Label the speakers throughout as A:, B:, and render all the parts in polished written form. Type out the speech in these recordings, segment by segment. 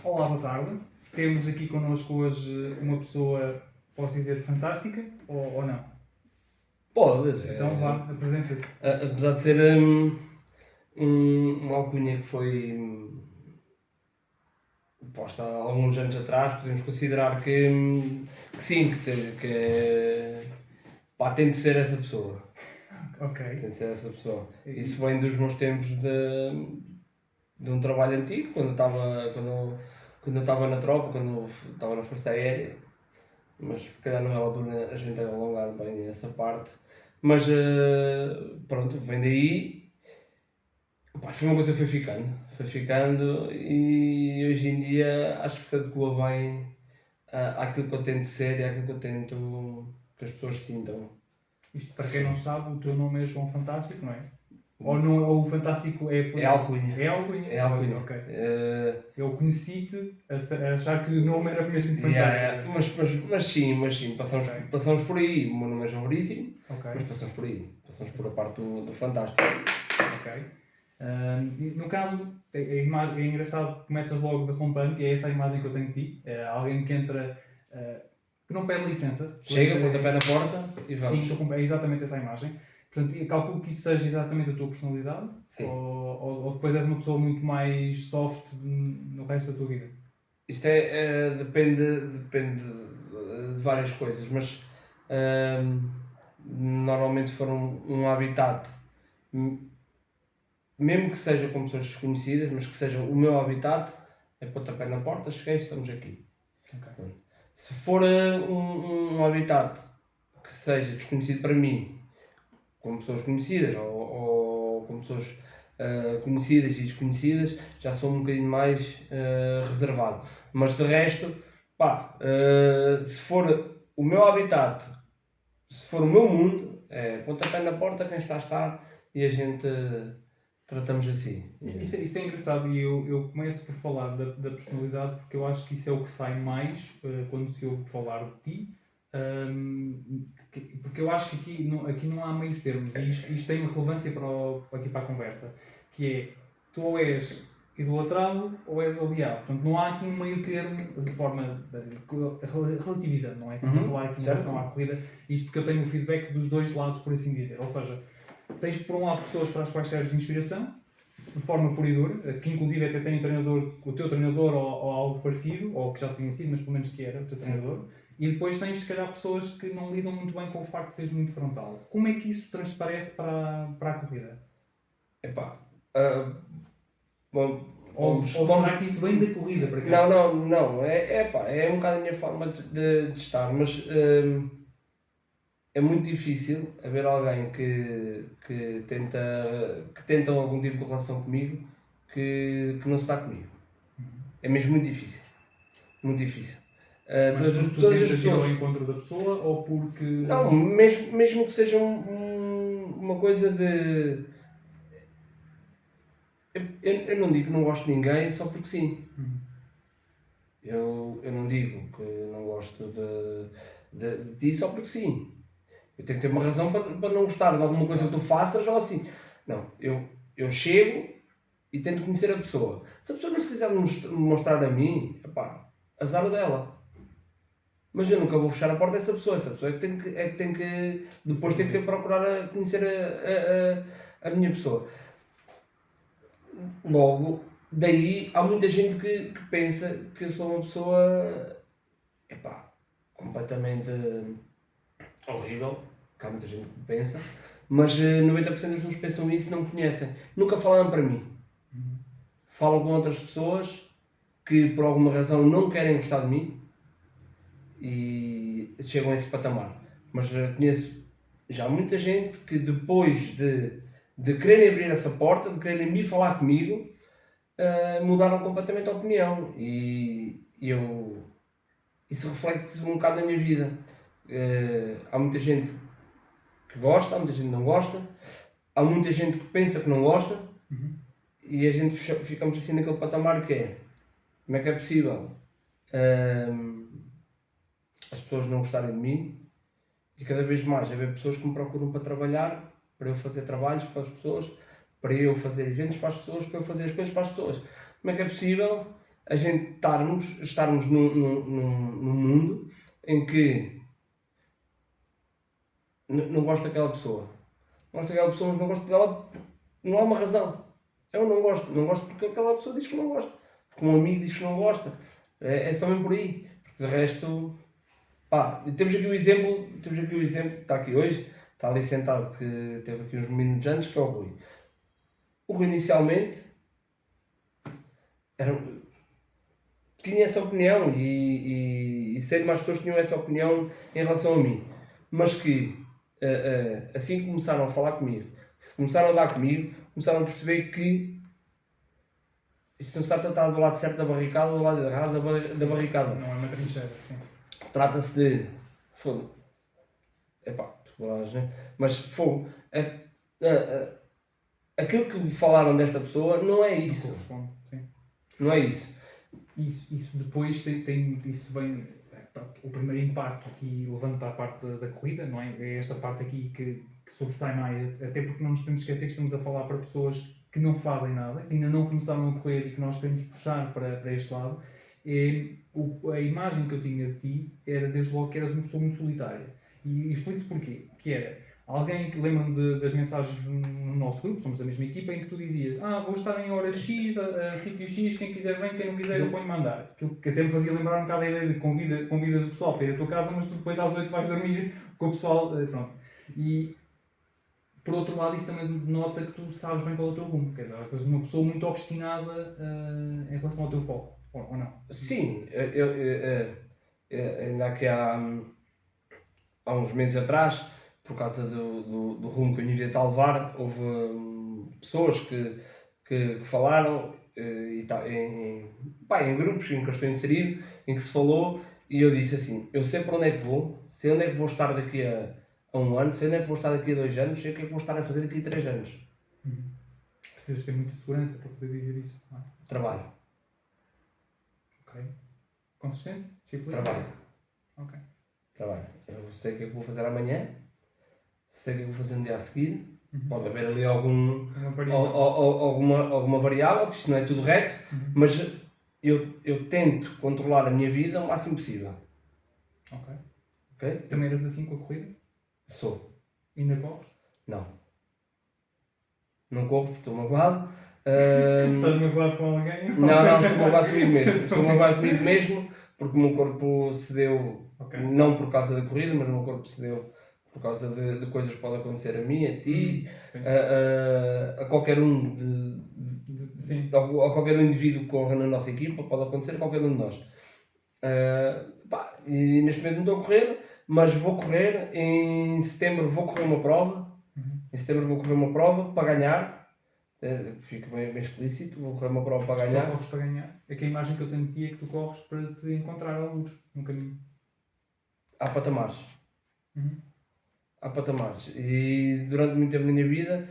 A: Olá, boa tarde. Temos aqui connosco hoje uma pessoa, posso dizer, fantástica ou não?
B: Podes.
A: Então vá, apresenta-te.
B: Apesar de ser uma alcunha que foi posta há alguns anos atrás, podemos considerar que sim, pá, tem de ser essa pessoa.
A: Ok.
B: Tem de ser essa pessoa. Isso vem dos meus tempos de um trabalho antigo, quando eu estava na tropa, quando eu estava na Força Aérea. Mas se calhar não é a altura a gente alongar bem essa parte. Mas pronto, vem daí. Pá, foi uma coisa que foi ficando e hoje em dia acho que se adequa bem àquilo que eu tento ser e àquilo que eu tento que as pessoas sintam.
A: Isto, para quem não sabe, o teu nome é João Fantástico, não é? Ou o Fantástico é...
B: É alcunha.
A: É alcunha?
B: É alcunha.
A: Ok. Eu conheci-te a achar que o nome era mesmo de Fantástico.
B: Yeah. Mas sim, passamos por aí. O meu nome é João Veríssimo, mas passamos por aí. Passamos por a parte do Fantástico.
A: Ok. No caso, é engraçado, começas logo derrompante e é essa a imagem que eu tenho de ti. É alguém que entra, que não pede licença.
B: Chega, pontapé na porta e vamos.
A: Sim, é exatamente essa a imagem. Portanto, eu calculo que isso seja exatamente a tua personalidade.
B: Sim.
A: Ou depois és uma pessoa muito mais soft no resto da tua vida?
B: Isto depende de várias coisas, mas normalmente for um habitat, mesmo que seja com pessoas desconhecidas, mas que seja o meu habitat, é pontapé na porta, cheguei, estamos aqui.
A: Okay.
B: Se for um habitat que seja desconhecido para mim, com pessoas conhecidas ou com pessoas conhecidas e desconhecidas, já sou um bocadinho mais reservado. Mas de resto, pá, se for o meu habitat, se for o meu mundo, é pontapé na porta, quem está e a gente tratamos assim.
A: Isso é engraçado e eu começo por falar da personalidade porque eu acho que isso é o que sai mais quando se ouve falar de ti. Porque eu acho que aqui não há meios termos e isto tem relevância aqui para a conversa, que é, tu ou és idolatrado ou és aliado. Portanto, não há aqui um meio termo de forma relativizando, não é? Estamos a falar aqui em relação à corrida, isto porque eu tenho o feedback dos dois lados, por assim dizer. Ou seja, tens por um lado pessoas para as quais serves de inspiração, de forma pura e dura, que inclusive até tem um treinador, o teu treinador ou algo parecido, ou que já tinha sido, mas pelo menos que era o teu treinador. E depois tens, se calhar, pessoas que não lidam muito bem com o facto de seres muito frontal. Como é que isso transparece para a corrida?
B: Epá,
A: ou será que isso vem da corrida para cá?
B: Não. É um bocado a minha forma de estar, mas é muito difícil haver alguém que tenta algum tipo de relação comigo que não se está comigo. É mesmo muito difícil. Muito difícil.
A: Mas tu tentas ir ao encontro da pessoa ou porque...
B: Não, mesmo que seja uma coisa de... Eu não digo que não gosto de ninguém só porque sim. Eu não digo que não gosto de ti só porque sim. Eu tenho que ter uma razão para não gostar de alguma coisa que tu faças ou assim. Não, eu chego e tento conhecer a pessoa. Se a pessoa não se quiser mostrar a mim, epá, azar dela. Mas eu nunca vou fechar a porta a essa pessoa. Essa pessoa é que tem que depois tem que ter que procurar conhecer a minha pessoa. Logo, daí há muita gente que pensa que eu sou uma pessoa completamente horrível, que há muita gente que pensa, mas 90% das pessoas pensam isso e não me conhecem. Nunca falaram para mim. Falam com outras pessoas que por alguma razão não querem gostar de mim e chegam a esse patamar. Mas conheço já muita gente que depois de quererem abrir essa porta, de quererem vir falar comigo, mudaram completamente a opinião e isso reflete-se um bocado na minha vida. Há muita gente que gosta, há muita gente que não gosta, há muita gente que pensa que não gosta e a gente ficamos assim naquele patamar que é como é que é possível as pessoas não gostarem de mim e cada vez mais haver pessoas que me procuram para trabalhar, para eu fazer trabalhos para as pessoas, para eu fazer eventos para as pessoas, para eu fazer as coisas para as pessoas. Como é que é possível a gente estarmos num mundo em que não gosto daquela pessoa. Não gosto daquela pessoa, mas não gosto dela, não há uma razão. Eu não gosto. Não gosto porque aquela pessoa diz que não gosta. Porque um amigo diz que não gosta. É só mesmo por aí. Porque de resto, pá, temos aqui o exemplo, que está aqui hoje, está ali sentado, que teve aqui uns minutos antes, que é o Rui. O Rui inicialmente tinha essa opinião e sei de mais pessoas que tinham essa opinião em relação a mim. Mas que assim que começaram a falar comigo, se começaram a dar comigo, começaram a perceber que isto não está a tratar do lado certo da barricada ou do lado errado da barricada.
A: Não é uma trincheira, sim.
B: Trata-se de fogo. Epá, tu falas, né? Mas fogo. Aquilo que me falaram desta pessoa não é isso.
A: Não corresponde, sim.
B: Não é isso.
A: Isso depois tem isso vem. O primeiro impacto aqui, levando para a parte da corrida, não é? É esta parte aqui que sobressai mais, até porque não nos podemos esquecer que estamos a falar para pessoas que não fazem nada, que ainda não começaram a correr e que nós queremos puxar para este lado. A imagem que eu tinha de ti era desde logo que eras uma pessoa muito solitária. E explico-te porquê. Que era alguém que lembra-me das mensagens no nosso grupo, somos da mesma equipa, em que tu dizias: vou estar em hora X, a sítio X, quem quiser vem, quem não quiser eu ponho-me a andar. Aquilo que até me fazia lembrar um bocado a ideia de convidas o pessoal para ir à tua casa, mas tu depois às 8 vais dormir com o pessoal, pronto. E por outro lado, isso também denota que tu sabes bem qual é o teu rumo, quer dizer, és uma pessoa muito obstinada em relação ao teu foco, ou não?
B: Sim, ainda aqui há uns meses atrás, por causa do rumo que a minha vida está a levar, houve pessoas que falaram em grupos em que eu estou inserido, em que se falou, e eu disse assim: eu sei para onde é que vou, sei onde é que vou estar daqui a 1 ano, sei onde é que vou estar daqui a 2 anos, sei o que é que vou estar a fazer daqui a 3 anos.
A: Precisas ter muita segurança para poder dizer isso, não é?
B: Trabalho.
A: Ok. Consistência? Disciplina?
B: Trabalho.
A: Ok.
B: Trabalho. Eu sei o que é que vou fazer amanhã, sei o que é que vou fazer no dia a seguir. Pode haver ali alguma variável, que isto não é tudo reto, mas eu tento controlar a minha vida o máximo possível.
A: Ok.
B: Okay?
A: Também eras assim com a corrida?
B: Sou.
A: Ainda corres?
B: Não. Não corro porque estou magoado.
A: Estás magoado com alguém?
B: Não, estou magoado comigo mesmo. Estou magoado comigo mesmo porque o meu corpo cedeu, não por causa da corrida, mas o meu corpo cedeu por causa de coisas que podem acontecer a mim, a ti, a qualquer um a qualquer um indivíduo que corra na nossa equipa, pode acontecer a qualquer um de nós. E neste momento não estou a correr, mas vou correr. Em setembro vou correr uma prova. Em setembro vou correr uma prova para ganhar. Fico bem explícito, vou correr uma prova para ganhar.
A: Só corres para ganhar? É que a imagem que eu tenho de ti é que tu corres para te encontrar alguns no caminho.
B: Há patamares. Há patamares. E durante muito tempo da minha vida,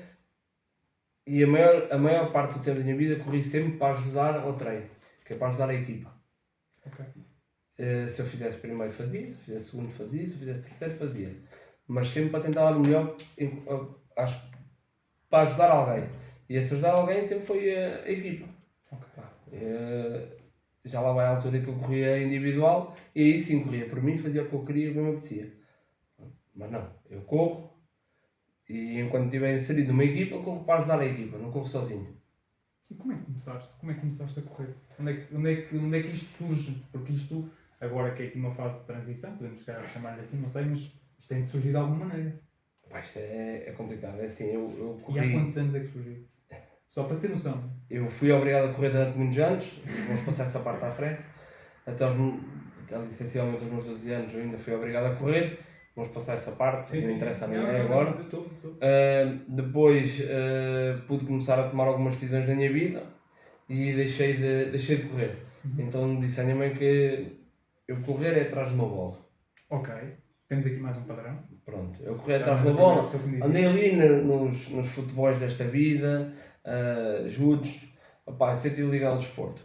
B: e a maior parte do tempo da minha vida, corri sempre para ajudar ao treino, que é para ajudar a equipa.
A: Ok.
B: Se eu fizesse primeiro fazia, se eu fizesse segundo fazia, se eu fizesse terceiro fazia. Mas sempre para tentar dar o melhor para ajudar alguém. E esse ajudar alguém sempre foi a equipa. Okay. Já lá vai a altura que eu corria individual e aí sim corria por mim, fazia o que eu queria, o que me apetecia. Mas não, eu corro e enquanto estiver inserido numa equipa, eu corro para ajudar a equipa, não corro sozinho.
A: E como é que começaste? Como é que começaste a correr? Onde é que isto surge? Porque isto, agora que é aqui uma fase de transição, podemos chamar-lhe assim, não sei, mas isto tem de surgir de alguma maneira.
B: Pá, isto é complicado, é assim, eu corri...
A: E há quantos anos é que surgiu? Só para se ter noção.
B: Eu fui obrigado a correr durante muitos anos, vamos passar essa parte à frente, até essencialmente aos meus 12 anos eu ainda fui obrigado a correr, vamos passar essa parte, não interessa a ninguém agora. Depois pude começar a tomar algumas decisões da minha vida e deixei de correr. Então disse à minha mãe que eu correr é atrás de uma bola.
A: Ok, temos aqui mais um padrão.
B: Pronto, eu corri atrás da bola, andei ali nos futebols desta vida, judos, sempre ligado ao desporto.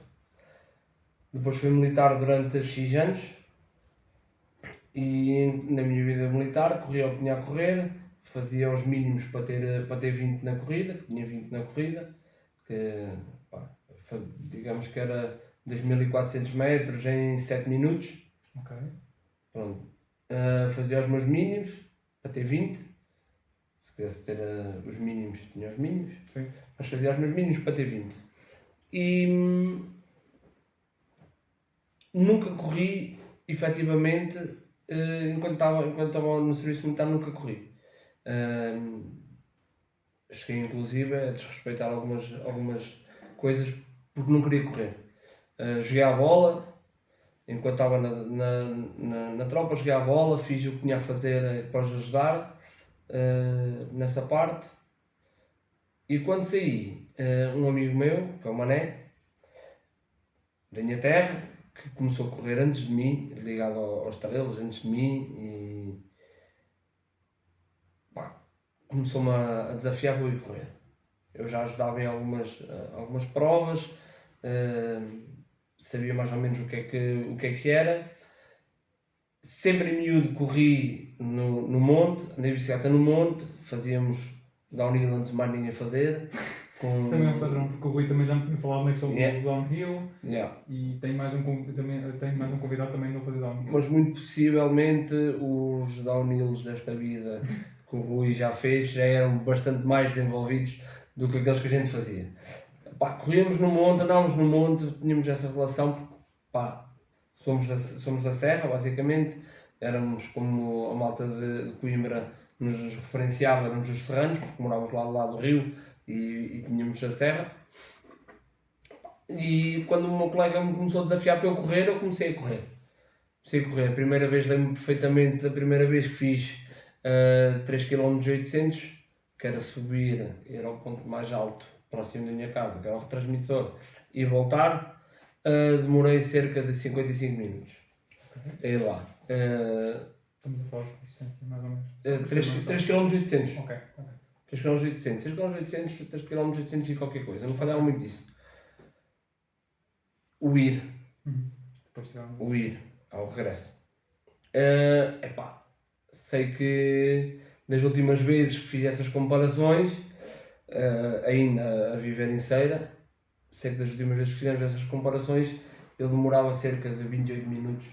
B: Depois fui militar durante X anos e na minha vida militar corria o que tinha a correr, fazia os mínimos para ter 20 na corrida, tinha 20 na corrida, que digamos que era 2.400 metros em 7 minutos.
A: Ok.
B: Pronto. Fazia os meus mínimos para ter 20. Se quisesse ter os mínimos, tinha os mínimos.
A: Sim.
B: Mas fazia os meus mínimos para ter 20. E nunca corri, efetivamente, enquanto estava no serviço militar, nunca corri. Cheguei inclusive a desrespeitar algumas coisas porque não queria correr. Joguei à bola, enquanto estava na tropa, joguei à bola, fiz o que tinha a fazer para os ajudar nessa parte. E quando saí, um amigo meu, que é o Mané, da minha terra, que começou a correr antes de mim, ligado aos estrelas, antes de mim, e pá, começou-me a desafiar, vou ir correr. Eu já ajudava em algumas provas, sabia mais ou menos o que é que era. Sempre em miúdo corri no monte, andei de bicicleta no monte, fazíamos downhill antes de mais ninguém fazer.
A: Isso também é um padrão, porque o Rui também já me tinha falado na questão do downhill
B: Yeah.
A: e tenho mais um convidado também não fazer downhill.
B: Mas muito possivelmente os downhills desta vida que o Rui já fez já eram bastante mais desenvolvidos do que aqueles que a gente fazia. Pá, corríamos no monte, andávamos no monte, tínhamos essa relação, porque pá, somos da Serra, basicamente, éramos como a malta de Coimbra nos referenciava, éramos os serranos, porque morávamos lá do lado do rio e tínhamos a serra. E quando o meu colega me começou a desafiar para eu correr, eu comecei a correr. A primeira vez, lembro-me perfeitamente da primeira vez que fiz 3 km 800, que era subir, era o ponto mais alto, próximo da minha casa, que era o retransmissor, e voltar, demorei cerca de 55 minutos. É lá.
A: Estamos a falar de distância, mais ou menos.
B: 3 km 800.
A: Ok.
B: 3 km 800. 3 km 800, 3 km 800 e qualquer coisa. Não falhava muito disso. O ir. O ir ao regresso. Sei que das últimas vezes que fiz essas comparações, ainda a viver em Ceira, sei que das últimas vezes que fizemos essas comparações, eu demorava cerca de 28 minutos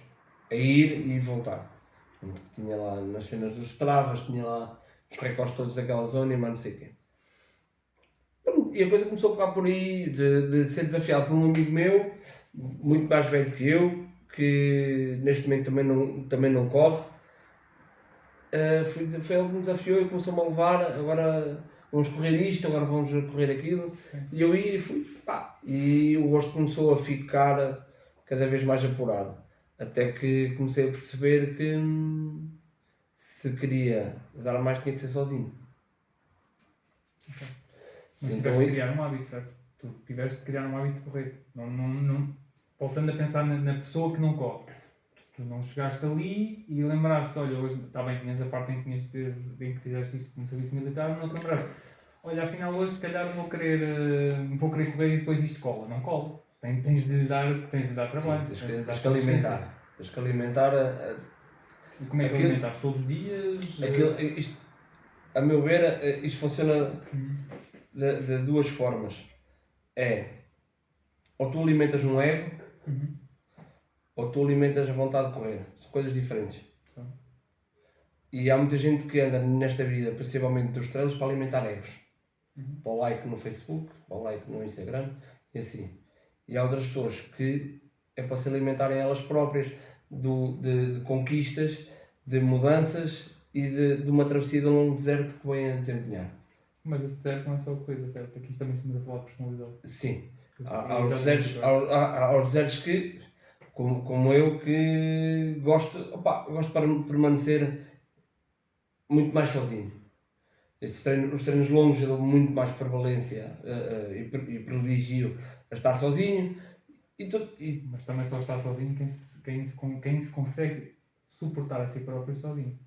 B: a ir e voltar. Tinha lá nas cenas dos travas, tinha lá os recordes todos daquela zona e mais não sei o quê. E a coisa começou a pegar por aí, de ser desafiado por um amigo meu, muito mais velho que eu, que neste momento também não corre. Foi ele que me desafiou e começou-me a levar, agora vamos correr isto, agora vamos correr aquilo.
A: Sim.
B: E eu ia e fui, pá, e o gosto começou a ficar cada vez mais apurado. Até que comecei a perceber que se queria dar mais tinha que ser sozinho.
A: Okay. Mas
B: Então,
A: tiveste de criar um hábito, certo? Tu tiveste de criar um hábito de correr. Não, voltando a pensar na pessoa que não corre. Tu não chegaste ali e lembraste, olha, hoje está bem, tinhas a parte em que fizeste isso no serviço militar, mas não te lembraste. Olha, afinal hoje se calhar vou querer correr e depois isto cola. Não cola. Tens de dar trabalho.
B: Sim, tens que alimentar. Tens que alimentar
A: E como é que alimentaste? Todos os dias?
B: Isto, a meu ver, isto funciona de duas formas. Ou tu alimentas um ego, ou tu alimentas a vontade de correr. São coisas diferentes. E há muita gente que anda nesta vida, principalmente dos treinos, para alimentar egos. Para o like no Facebook, para o like no Instagram e assim. E há outras pessoas que é para se alimentarem elas próprias de conquistas, de mudanças e de uma travessia de um longo deserto que vêm a desempenhar.
A: Mas esse deserto não é só coisa, certo? Aqui também estamos a falar de personalidade.
B: Sim. Há os desertos que, como eu, que gosto de permanecer muito mais sozinho. Os treinos longos eu dou muito mais prevalência e privilegio a estar sozinho.
A: Mas também só está sozinho quem se consegue suportar a si próprio sozinho.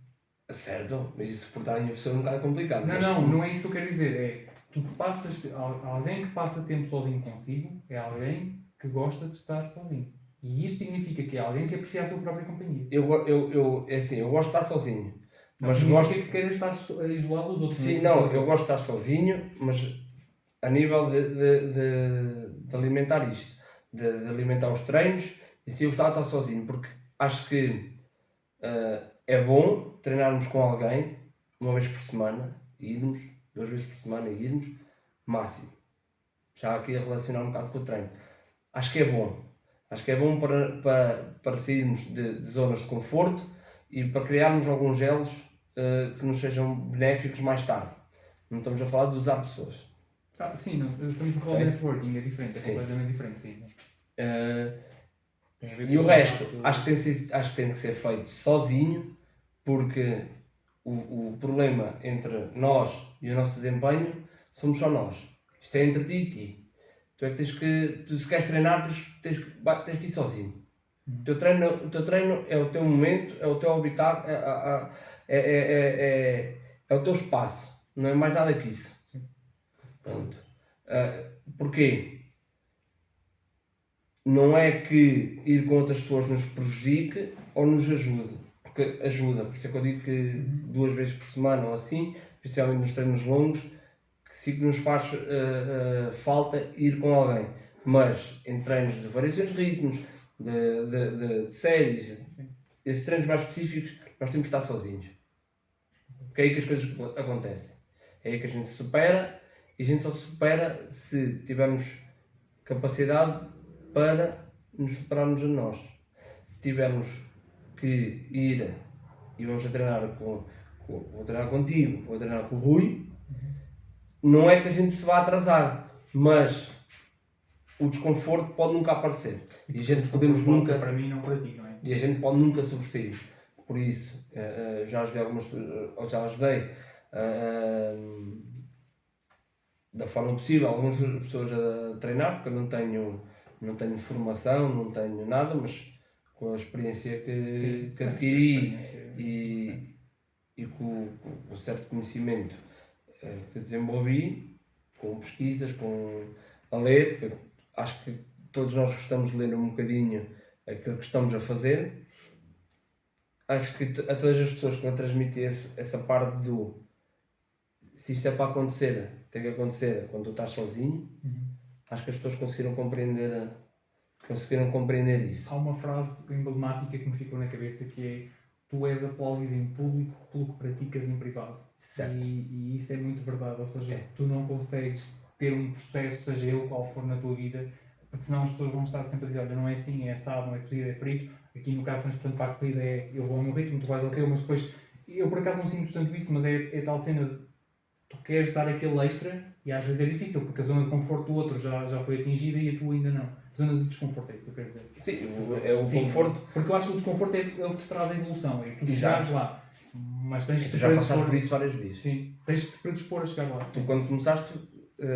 B: Certo, mas isso suportar a minha pessoa é um bocado complicado.
A: Não é isso que eu quero dizer. Alguém que passa tempo sozinho consigo é alguém que gosta de estar sozinho. E isso significa que é alguém que aprecia a sua própria companhia.
B: Eu gosto de estar sozinho.
A: Mas gosto que queira estar isolado dos outros.
B: Sim, eu gosto de estar sozinho, mas a nível de alimentar isto, de alimentar os treinos, e assim eu gostava de estar sozinho, porque acho que é bom treinarmos com alguém, uma vez por semana, e irmos, 2 vezes por semana e irmos, máximo. Já aqui a relacionar um bocado com o treino. Acho que é bom. Acho que é bom para sairmos de zonas de conforto e para criarmos alguns elos que nos sejam benéficos mais tarde. Não estamos a falar de usar pessoas.
A: Sim, não, estamos a falar de networking, é diferente, é
B: Sim.
A: completamente diferente, sim. Tem a ver
B: E
A: com
B: o resto,
A: contacto.
B: acho que tem que ser feito sozinho, porque o problema entre nós e o nosso desempenho somos só nós. Isto é entre ti e ti. Tu é que tu se queres treinar, tens que ir sozinho. O teu treino é o teu momento, é o teu habitat, é o teu espaço. Não é mais nada que isso.
A: Sim.
B: Pronto. Porquê? Não é que ir com outras pessoas nos prejudique ou nos ajude. Porque ajuda. Por isso é que eu digo que 2 vezes por semana ou assim, especialmente nos treinos longos, que sim que nos faz falta ir com alguém. Mas em treinos de variações de ritmos, de séries, esses treinos mais específicos, nós temos que estar sozinhos. Porque é aí que as coisas acontecem. É aí que a gente se supera, e a gente só se supera se tivermos capacidade para nos superarmos a nós. Se tivermos que ir e vamos a treinar vou treinar contigo, vou treinar com o Rui, não é que a gente se vá atrasar, mas o desconforto pode nunca aparecer. E a gente podemos nunca.
A: Para mim, não para ti, não é?
B: E a gente pode nunca sobressair. Por isso, já ajudei da forma possível algumas pessoas a treinar, porque eu não tenho formação, não tenho nada, mas com a experiência que adquiri e com o certo conhecimento que desenvolvi, com pesquisas, a ler, porque acho que todos nós gostamos de ler um bocadinho aquilo que estamos a fazer. Acho que a todas as pessoas que me transmitem essa parte do se isto é para acontecer, tem que acontecer quando tu estás sozinho. Acho que as pessoas conseguiram compreender isso.
A: Há uma frase emblemática que me ficou na cabeça que é: tu és apólido em público pelo que praticas em privado.
B: Certo.
A: E isso é muito verdade, ou seja, tu não consegues ter um processo, seja ele qual for na tua vida, porque senão as pessoas vão estar sempre a dizer: olha, não é assim, é assado, não é cozido, é frito. Aqui no caso transportante para a corrida é eu vou ao meu ritmo, tu vais ao teu, mas depois eu por acaso não sinto tanto isso, mas é tal cena de tu queres dar aquele extra e às vezes é difícil porque a zona de conforto do outro já foi atingida e a tua ainda não. A zona de desconforto é isso que eu quero dizer.
B: Sim, é o conforto.
A: Porque eu acho que o desconforto é o que te traz a evolução, é tu chegares lá. Mas tens que
B: Tu já passaste por isso várias vezes.
A: Sim, tens que te predispor a chegar lá.
B: Tu quando começaste,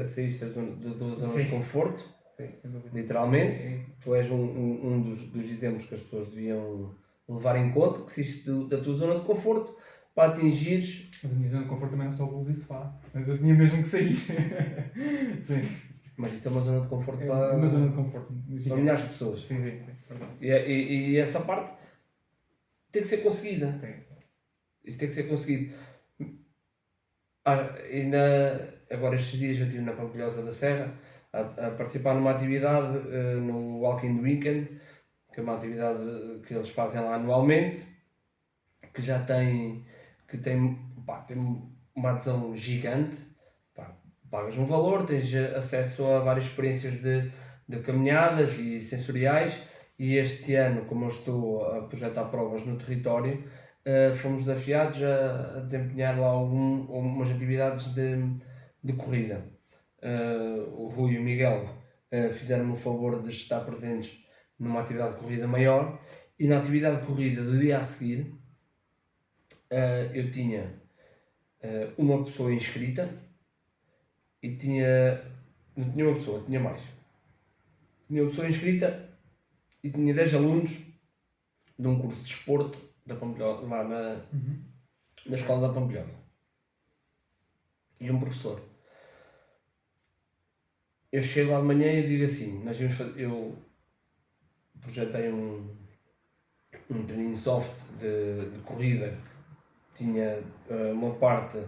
B: saíste da zona de conforto,
A: sem dúvida.
B: literalmente, tu és um dos exemplos que as pessoas deviam levar em conta, que saíste da tua zona de conforto para atingires.
A: Mas a minha zona de conforto também não só bolos e sofá. Eu tinha mesmo que sair. Sim.
B: Mas isso é uma zona de conforto
A: para uma zona de conforto.
B: Para milhares de pessoas.
A: Sim. Verdade.
B: E essa parte tem que ser conseguida. Isso tem que ser conseguido. Agora estes dias eu estive na Pampilhosa da Serra a participar numa atividade no Walking Weekend, que é uma atividade que eles fazem lá anualmente, que já tem uma adesão gigante. Pagas um valor, tens acesso a várias experiências de caminhadas e sensoriais, e este ano, como eu estou a projetar provas no território, fomos desafiados a desempenhar lá algumas atividades de corrida. O Rui e o Miguel fizeram-me o favor de estar presentes numa atividade de corrida maior, e na atividade de corrida do dia a seguir eu tinha uma pessoa inscrita e não tinha uma pessoa, tinha mais. Tinha uma pessoa inscrita e tinha 10 alunos de um curso de desporto da Pampilhosa, lá na escola da Pampilhosa. E um professor. Eu chego lá de manhã e digo assim, eu projetei um training soft de corrida, tinha uma parte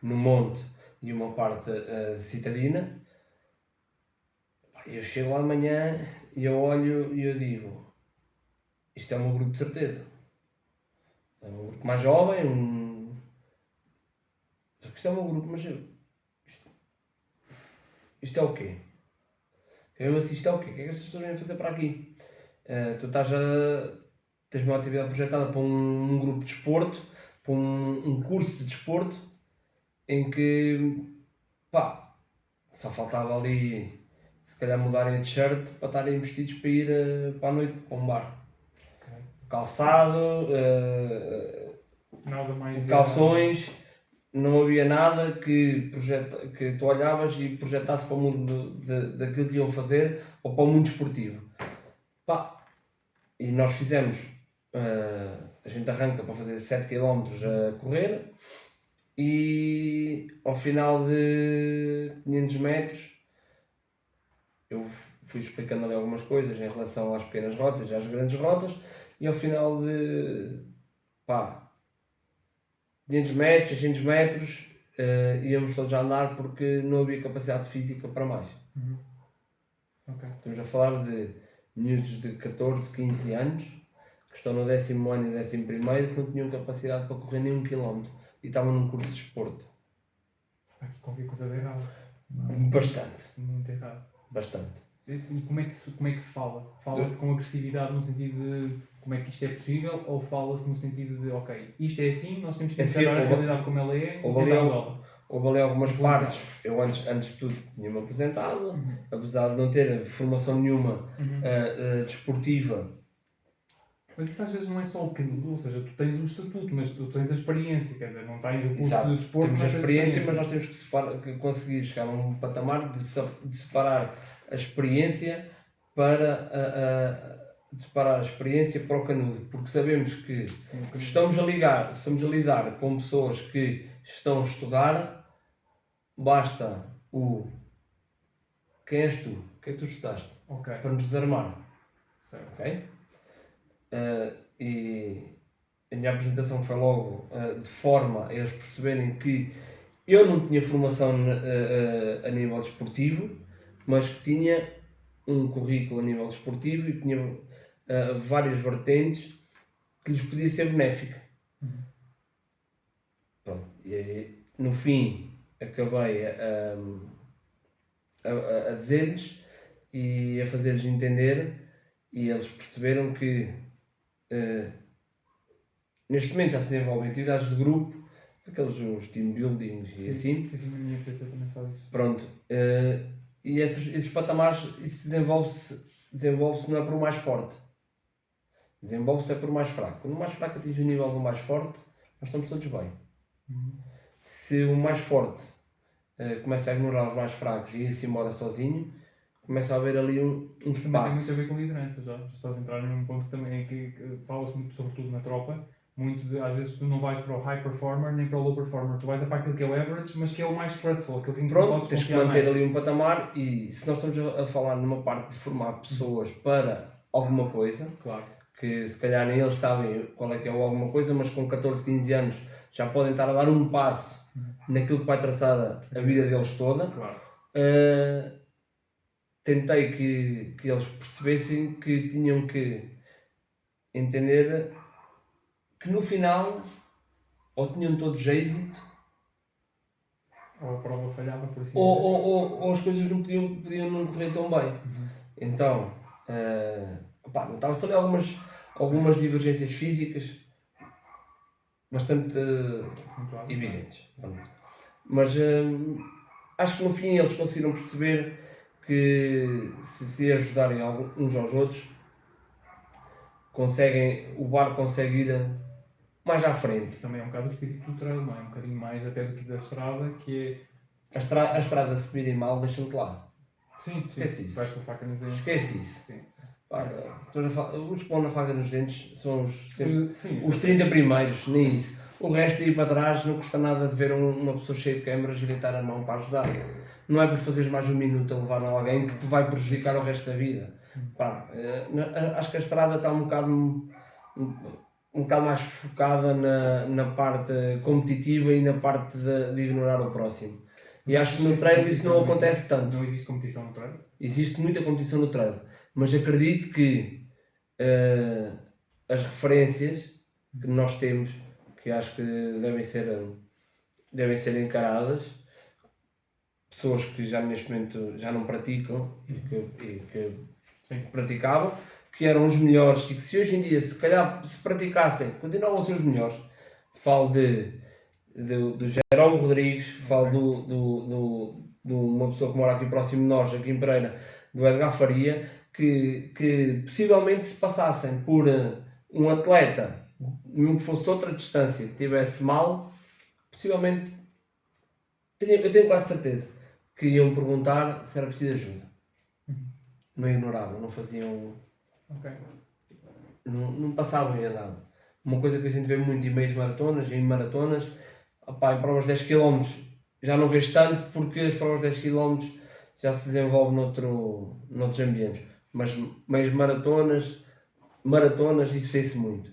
B: no monte e uma parte citadina. Eu chego lá de manhã E eu olho e eu digo, isto é o meu grupo de certeza. É um grupo mais jovem, Só que isto é o meu grupo, mas isto é o quê? Eu assim, isto é o quê? O que é que estas pessoas vêm fazer para aqui? Tu tens uma atividade projetada para um grupo de desporto, para um curso de desporto, em que, pá, só faltava ali, se calhar, mudarem a t-shirt para estarem vestidos para ir para a noite, para um bar.
A: Ok.
B: Calçado,
A: Nada mais.
B: calções, não havia nada que tu olhavas e projetasse para o mundo daquilo que iam fazer ou para o mundo esportivo. Pá, e nós fizemos, a gente arranca para fazer 7 km a correr e ao final de 500 metros eu fui explicando ali algumas coisas em relação às pequenas rotas e às grandes rotas e ao final de 500 metros, 600 metros íamos todos a andar porque não havia capacidade física para mais.
A: Uhum. Okay.
B: Estamos a falar de miúdos de 14, 15 anos que estão no 10º ano e 11º que não tinham capacidade para correr nem 1 km e estavam num curso de desporto.
A: Há aqui qualquer coisa de errado.
B: Bastante.
A: Muito errado.
B: Bastante.
A: E como é que se fala? Fala-se com agressividade no sentido de como é que isto é possível ou fala-se no sentido de ok, isto é assim, nós temos que encarar a realidade como ela é e tentar igual?
B: Houve ali algumas partes, eu antes de tudo tinha-me apresentado, apesar de não ter formação nenhuma desportiva.
A: Mas isso às vezes não é só o canudo, ou seja, tu tens o estatuto, mas tu tens a experiência, quer dizer, não tens o curso de desporto.
B: Temos a experiência, mas nós temos que conseguir chegar a um patamar de separar a experiência para o canudo, porque sabemos que se estamos a lidar com pessoas que estão a estudar, basta quem és tu? O que é que tu estudaste?
A: Okay.
B: Para nos desarmar.
A: Certo.
B: Okay? E a minha apresentação foi logo de forma a eles perceberem que eu não tinha formação a nível desportivo, mas que tinha um currículo a nível desportivo e que tinha várias vertentes que lhes podia ser benéfica. Pronto. E no fim acabei a dizer-lhes e a fazer-lhes entender e eles perceberam que neste momento já se desenvolvem atividades de grupo, os team buildings e assim.
A: Sim, a minha empresa também só isso.
B: Pronto. E esses patamares, isso desenvolve-se não é por o mais forte. Desenvolve-se é por o mais fraco. Quando o mais fraco atinge o nível do mais forte, nós estamos todos bem. Se o mais forte começa a ignorar os mais fracos e ir-se embora sozinho, começa a haver ali um espaço.
A: Também tem muito a ver com liderança, já estás a entrar num ponto também que fala-se muito, sobretudo na tropa, às vezes tu não vais para o high performer nem para o low performer, tu vais para aquilo que é o average, mas que é o mais stressful, aquilo que
B: pronto, tens que manter ali um patamar e se nós estamos a falar numa parte de formar pessoas para alguma coisa,
A: claro,
B: que se calhar nem eles sabem qual é que é o alguma coisa, mas com 14, 15 anos já podem estar a dar um passo naquilo que vai traçar a vida deles toda.
A: Claro.
B: Tentei que eles percebessem que tinham que entender que no final ou tinham todos êxito
A: ou a prova falhava por assim
B: ou as coisas não podiam não correr tão bem. Então notava-se ali algumas divergências físicas bastante evidentes. Mas acho que no fim eles conseguiram perceber que se ajudarem uns aos outros o barco consegue ir mais à frente.
A: Isso também é um bocado o espírito do trail, não é? Um bocadinho mais até do que da estrada, que é...
B: A estrada se virem mal, deixam-te lá.
A: Sim,
B: esquece isso.
A: Vais com a faca nos dentes.
B: Esquece isso.
A: Sim.
B: Os que põem na faca nos dentes são os 30 primeiros, nem isso. O resto de ir para trás não custa nada de ver uma pessoa cheia de câmaras e deitar a mão para ajudar. Não é por fazeres mais um minuto a levar a alguém que te vai prejudicar o resto da vida. Acho que a estrada está um bocado mais focada na parte competitiva e na parte de ignorar o próximo. E acho que no trail isso não acontece tanto.
A: Não existe competição no trail?
B: Existe muita competição no trail, mas acredito que as referências que nós temos, que acho que devem ser encaradas, pessoas que já neste momento já não praticam e que praticavam, que eram os melhores e que se hoje em dia, se calhar, se praticassem, continuavam a ser os melhores. Falo do Jerome Rodrigues, falo de uma pessoa que mora aqui próximo de nós, aqui em Pereira, do Edgar Faria, que possivelmente se passassem por um atleta, mesmo que fosse de outra distância, que estivesse mal, possivelmente, eu tenho quase certeza, que iam perguntar se era preciso ajuda. Não ignoravam, não faziam... Não passavam em andado. Uma coisa que a gente vê muito em meias maratonas, em provas de 10 km já não vês tanto, porque as provas de 10 km já se desenvolvem noutros ambientes. Mas meias maratonas, isso fez-se muito.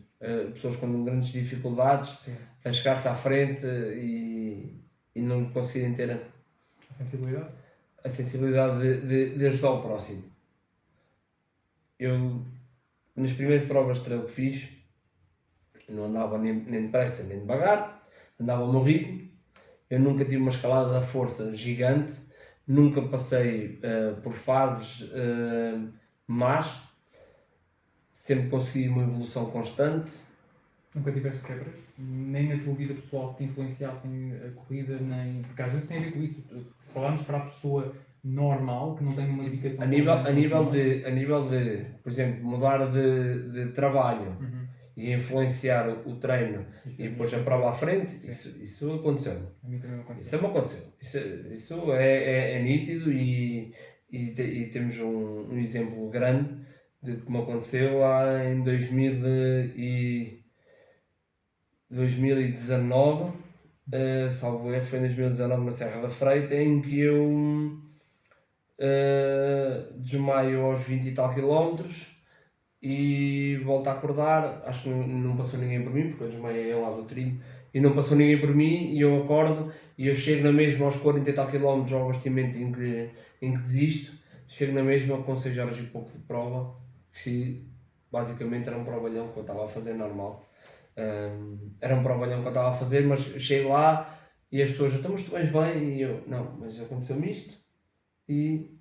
B: Pessoas com grandes dificuldades, sim, a chegar-se à frente e não conseguirem ter a sensibilidade de ajudar o próximo. Eu, nas primeiras provas de trail que fiz, não andava nem depressa nem devagar, andava ao meu ritmo. Eu nunca tive uma escalada da força gigante, nunca passei por fases más, sempre consegui uma evolução constante.
A: Nunca tiveste quebras? Nem na tua vida pessoal que te influenciassem a corrida, nem... Porque às vezes tem a ver com isso. Se falarmos para a pessoa normal, que não tem uma dedicação...
B: A nível de, por exemplo, mudar de trabalho, e influenciar o treino e depois a prova à frente, isso aconteceu.
A: A mim também aconteceu.
B: Isso me aconteceu. Isso é nítido e temos um exemplo grande de como aconteceu lá em 2019, salvo erro, foi em 2019 na Serra da Freita, em que eu desmaio aos 20 e tal quilómetros e volto a acordar. Acho que não passou ninguém por mim, porque eu desmaiei ao lado do trilho e não passou ninguém por mim, e eu acordo e eu chego na mesma aos 40 e tal quilómetros ao abastecimento em que desisto. Chego na mesma com 6 horas e pouco de prova, que basicamente era um provalhão que eu estava a fazer normal. Era um provalhão que eu estava a fazer, mas chego lá e as pessoas, então, mas tu vais bem? E eu, não, mas aconteceu-me isto. E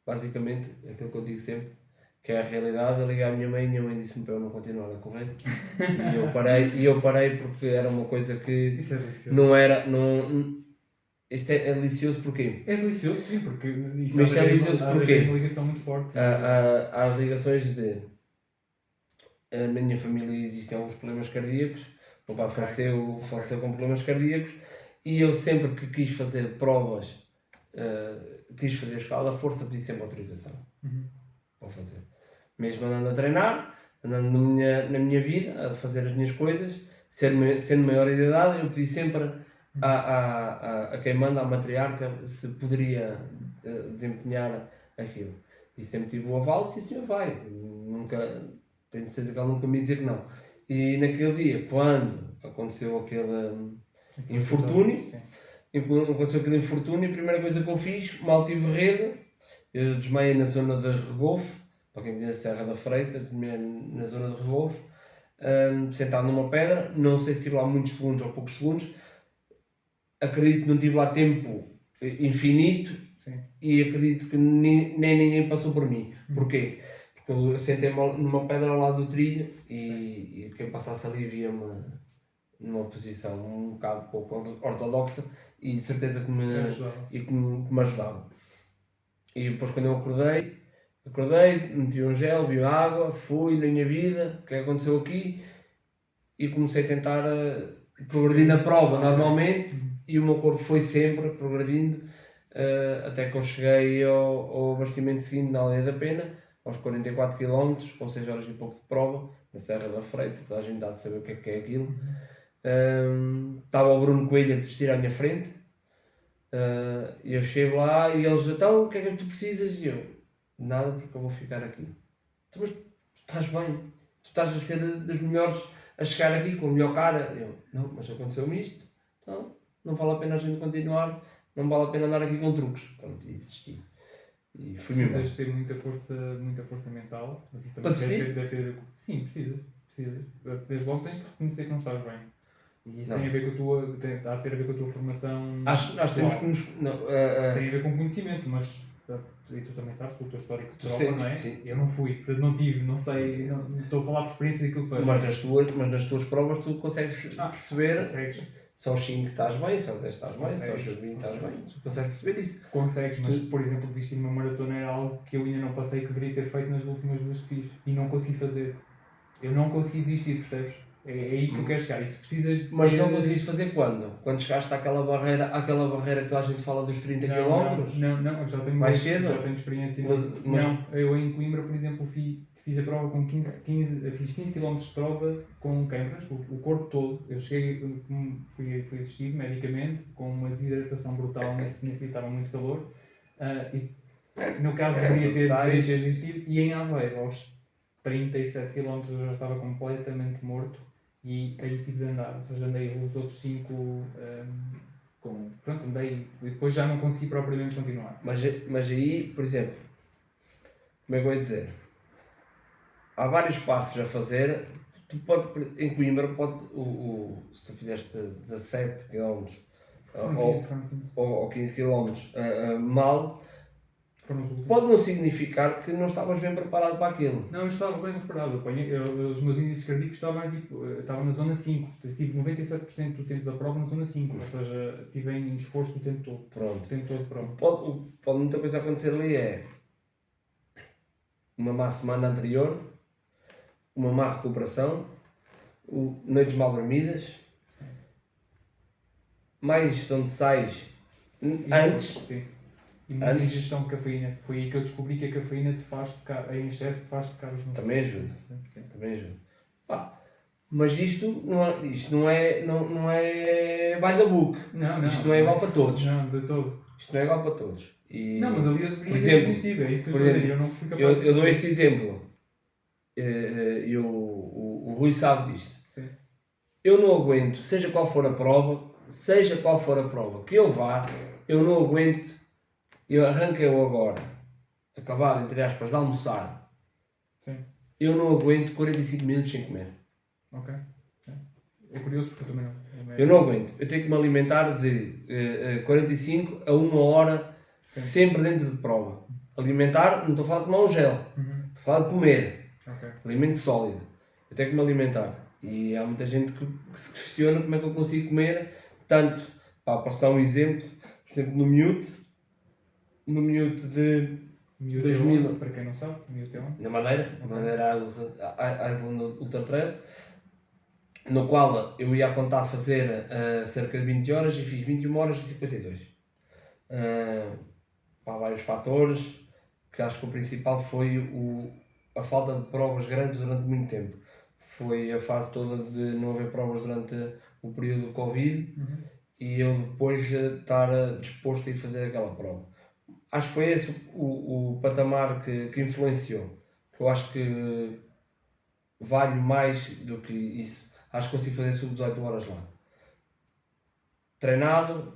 B: basicamente, aquilo que eu digo sempre, que é a realidade, eu liguei à minha mãe disse-me para eu não continuar a correr. E eu parei porque era uma coisa que
A: isso é delicioso.
B: Não era... Isto é delicioso porquê?
A: É delicioso, sim, porque
B: isto é delicioso porque
A: há uma ligação muito forte.
B: Há as ligações de... Na minha família existem alguns problemas cardíacos, o meu pai faleceu com problemas cardíacos, e eu sempre que quis fazer provas, quis fazer escala da força, pedi sempre autorização para fazer. Mesmo andando a treinar, andando na minha vida, a fazer as minhas coisas, sendo maior de idade, eu pedi sempre a quem manda, à matriarca, se poderia desempenhar aquilo. E sempre tive o aval, sim senhor, vai. Tenho certeza que ela nunca me ia dizer que não. E naquele dia, quando aconteceu aquele infortúnio, a primeira coisa que eu fiz, mal tive rede, eu desmaiei na zona de Regofo, para quem conhece a Serra da Freita, na zona de Regofo, sentado numa pedra, não sei se estive lá muitos segundos ou poucos segundos, acredito que não tive lá tempo infinito.
A: Sim.
B: E acredito que nem ninguém passou por mim. Porquê? Porque eu sentei-me numa pedra ao lado do trilho e quem passasse ali via-me numa posição um bocado pouco ortodoxa e de certeza que me ajudava. E depois, quando eu acordei, meti um gel, bebi água, fui na minha vida, o que aconteceu aqui, e comecei a tentar progredir na prova normalmente, e o meu corpo foi sempre progredindo, até que eu cheguei ao abastecimento seguinte na Aldeia da Pena, aos 44 km, com 6 horas e pouco de prova, na Serra da Freita. Toda a gente dá de saber o que é aquilo. Estava o Bruno Coelho a desistir à minha frente, e eu chego lá e eles, então, o que é que tu precisas? E eu, nada, porque eu vou ficar aqui. Então, mas tu estás bem, tu estás a ser dos melhores a chegar aqui com a melhor cara. Eu, não, mas aconteceu-me isto, então não vale a pena a gente continuar, não vale a pena andar aqui com truques. Pronto, e desisti. E fui mesmo.
A: Precisas ter muita força mental. Mas isso
B: Para
A: também
B: decidir?
A: deve ter. Sim, precisas. Desde logo tens que reconhecer que não estás bem. E isso
B: Não.
A: tem a ver com a tua. Há a ter a ver com a tua formação.
B: Acho que temos
A: pessoal.
B: que nos. Não,
A: Tem a ver com conhecimento, mas. E tu também sabes, com o teu histórico de
B: Tu
A: prova,
B: sentes,
A: não é?
B: sim.
A: Eu não fui, portanto não tive, não sei, não estou a falar por experiência daquilo que faz.
B: mas nas tuas provas tu consegues perceber.
A: Consegues,
B: Só os 5 estás bem, só os 10 estás bem, só os
A: Consegues.
B: 20 estás bem. Tu consegues perceber isso.
A: consegues, mas por exemplo, desistir de uma maratona era algo que eu ainda não passei que deveria ter feito nas últimas 2 que fiz e não consegui fazer. Eu não consegui desistir, percebes? É aí que eu quero chegar. Isso precisas de
B: Mas
A: ter-
B: não conseguiste fazer quando? Quando chegaste àquela barreira que toda a gente fala dos 30 km?
A: Não, eu já tenho
B: Mais cedo?
A: já tenho experiência
B: Mas-
A: nisso.
B: mas-
A: Não, eu em Coimbra, por exemplo, fiz a prova com 15 km de prova com câimbras, o corpo todo. Eu cheguei, fui assistido medicamente, com uma desidratação brutal, nesse dia estava muito calor. E no caso deveria ter desistido. E em Aveiro, aos 37 km, eu já estava completamente morto. E aí tive de andar, ou seja, andei os outros 5 pronto, andei e depois já não consegui propriamente continuar.
B: Mas aí, por exemplo, como é que eu ia dizer? Há vários passos a fazer. Tu em Coimbra, se tu fizeste 17 km ou 15 km mal,
A: Foram os últimos.
B: pode não significar que não estavas bem preparado para aquilo.
A: Não, eu estava bem preparado. Os meus índices cardíacos estavam na zona 5. Eu tive 97% do tempo da prova na zona 5. Ou seja, estive em esforço o tempo todo.
B: Pronto.
A: O tempo todo de prova.
B: Pode muita coisa acontecer ali é uma má semana anterior, uma má recuperação, noites mal dormidas, mais gestão de sais antes.
A: Sim. E muita ingestão de cafeína. Foi aí que eu descobri que a cafeína te faz secar, em excesso te faz secar os músculos.
B: Também ajuda.
A: Sim.
B: Também ajuda. Pá, mas isto não é by the book.
A: Não.
B: Isto não é igual para todos.
A: Não, de todo.
B: Isto não é igual para todos.
A: Não, mas ali eu deveria
B: por
A: ter
B: exemplo,
A: desistido. É isso que eu
B: por
A: estou a dizer.
B: exemplo,
A: Eu não fui capaz
B: eu dou este exemplo. O Rui sabe disto.
A: Sim.
B: Eu não aguento, seja qual for a prova, que eu vá, eu não aguento. Arranco eu agora, acabado, entre aspas, de almoçar.
A: Sim.
B: Eu não aguento 45 minutos sem comer.
A: Ok. É curioso porque eu também não.
B: Eu não aguento. Eu tenho que me alimentar de 45 a 1 hora,
A: Sim.
B: sempre dentro de prova. Alimentar, não estou a falar de tomar um gel, estou a falar de comer.
A: Ok.
B: Alimento sólido. Eu tenho que me alimentar. E há muita gente que se questiona como é que eu consigo comer tanto. Posso dar um exemplo. Por exemplo, no Mute de
A: Mute
B: 2000.
A: para quem não sabe, Mute
B: na Madeira, Island Ultra Trail, no qual eu ia a contar fazer cerca de 20 horas e fiz 21 horas e 52. Há vários fatores, que acho que o principal foi a falta de provas grandes durante muito tempo. Foi a fase toda de não haver provas durante o período do Covid e eu depois estar disposto a ir fazer aquela prova. Acho que foi esse o patamar que influenciou. Eu acho que vale mais do que isso. Acho que consigo fazer sub 18 horas lá. Treinado,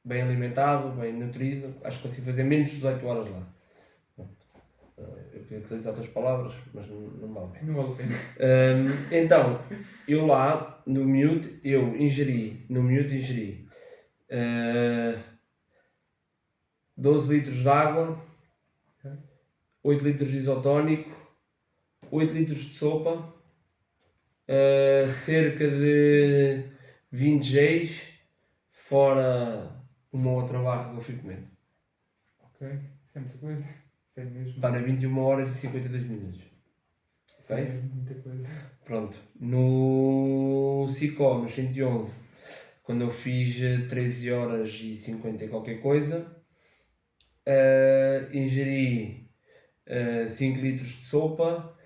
B: bem alimentado, bem nutrido, acho que consigo fazer menos de 18 horas lá. Eu podia utilizar outras palavras, mas não vale bem.
A: Não vale a pena.
B: Então, eu lá, no Mute, eu ingeri 12 litros de água, 8 litros de isotónico, 8 litros de sopa, cerca de 20 géis, fora uma outra barra que eu fui comendo.
A: Ok, isso é muita coisa. Isso é mesmo.
B: Para 21 horas e 52 minutos.
A: Isso é mesmo muita coisa.
B: Pronto. No Sicó, no 111, quando eu fiz 13 horas e 50 e qualquer coisa, ingeri 5 litros de sopa,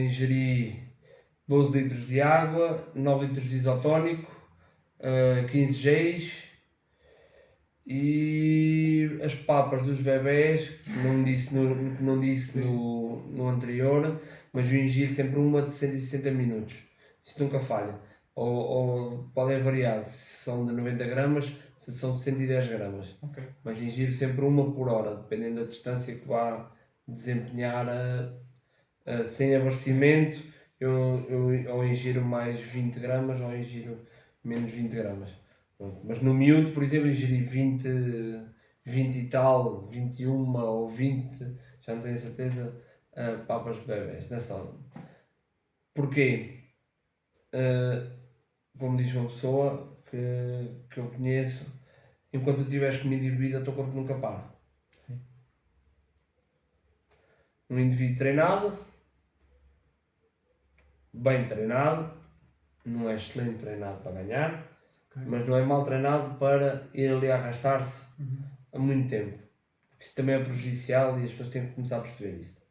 B: ingeri 12 litros de água, 9 litros de isotónico, 15 géis e as papas dos bebés, que não disse no anterior, mas eu ingiro sempre uma de 160 minutos. Isto nunca falha. ou podem variar se são de 90 gramas, se são de 110 gramas.
A: Ok.
B: Mas ingiro sempre uma por hora, dependendo da distância que vá desempenhar sem abastecimento. Eu ou ingiro mais 20 gramas ou ingiro menos 20 gramas. Pronto. Mas no miúdo, por exemplo, ingeri 20 e tal, 21 ou 20, já não tenho certeza, papas de bebés nessa hora. Porquê? Como diz uma pessoa que eu conheço, enquanto tu tiveres comida e bebida, o teu corpo nunca para.
A: Sim.
B: Um indivíduo treinado, bem treinado, não é excelente treinado para ganhar, mas não é mal treinado para ir ali a arrastar-se há muito tempo. Porque isso também é prejudicial e as pessoas têm que começar a perceber isso.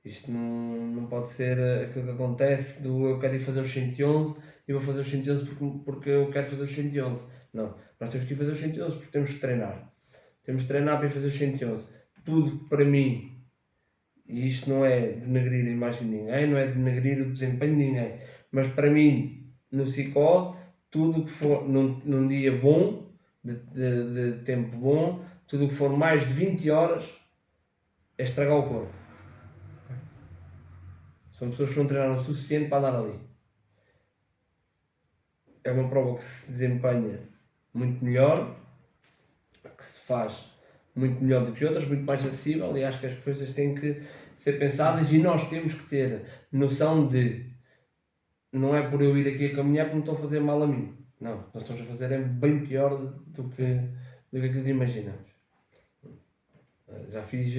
B: Isto não pode ser aquilo que acontece do eu quero ir fazer os 111 e vou fazer os 111 porque eu quero fazer os 111. Não, nós temos que ir fazer os 111 porque temos que treinar. Temos que treinar para ir fazer os 111. Tudo para mim, e isto não é denegrir a imagem de ninguém, não é denegrir o desempenho de ninguém, mas para mim, no CICO, tudo que for num dia bom, de tempo bom, tudo que for mais de 20 horas é estragar o corpo. São pessoas que não treinaram o suficiente para andar ali. É uma prova que se desempenha muito melhor, que se faz muito melhor do que outras, muito mais acessível, e acho que as coisas têm que ser pensadas e nós temos que ter noção de não é por eu ir aqui a caminhar que me estou a fazer mal a mim. Não, nós estamos a fazer é bem pior do que aquilo que imaginamos. Já fiz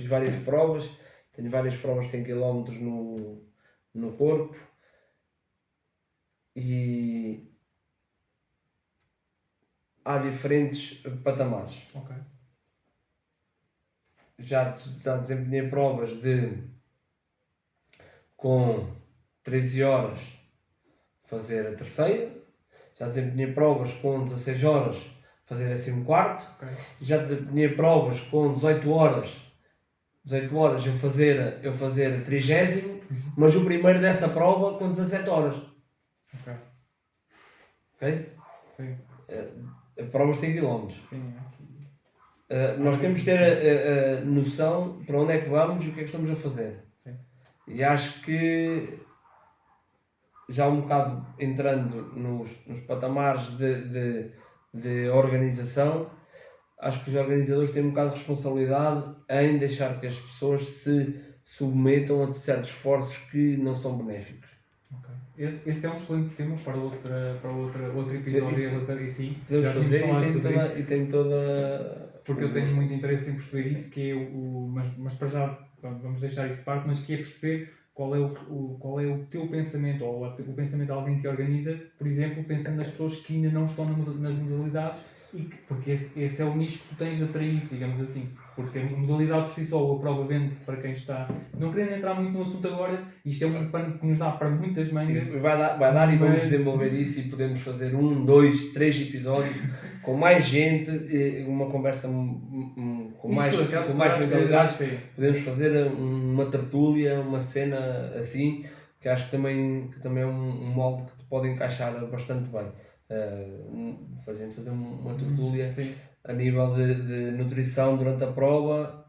B: várias provas, tenho várias provas de 100 km no corpo e há diferentes patamares.
A: Ok.
B: Já desempenhei provas com 13 horas fazer a terceira, já desempenhei provas com 16 horas fazer a 14º, já desempenhei provas com 18 horas eu fazer a 30º, mas o primeiro dessa prova com 17 horas. Ok?
A: Sim.
B: Provas de 100 km.
A: Sim.
B: Nós temos que ter a noção para onde é que vamos e o que é que estamos a fazer.
A: Sim.
B: E acho que já um bocado entrando nos patamares de organização, acho que os organizadores têm um bocado de responsabilidade em deixar que as pessoas se submetam a certos esforços que não são benéficos.
A: Okay. Esse é um excelente tema para outro episódio em relação a isso.
B: Podemos fazer e tem toda...
A: Porque eu tenho muito interesse em perceber isso, que é mas para já vamos deixar isso de parte, mas que é perceber qual é o teu pensamento, ou o pensamento de alguém que organiza, por exemplo, pensando nas pessoas que ainda não estão nas modalidades, porque esse é o nicho que tu tens de atrair, digamos assim. Porque a modalidade por si só, a prova vende-se para quem está... Não querendo entrar muito no assunto agora, isto é um pano que nos dá para muitas mangas.
B: Vai dar e vamos desenvolver isso e podemos fazer 1, 2, 3 episódios com mais gente, uma conversa com mais mentalidades. Podemos fazer uma tertúlia, uma cena assim, que acho que também é um molde que te pode encaixar bastante bem. Fazer uma tertúlia a nível de nutrição durante a prova,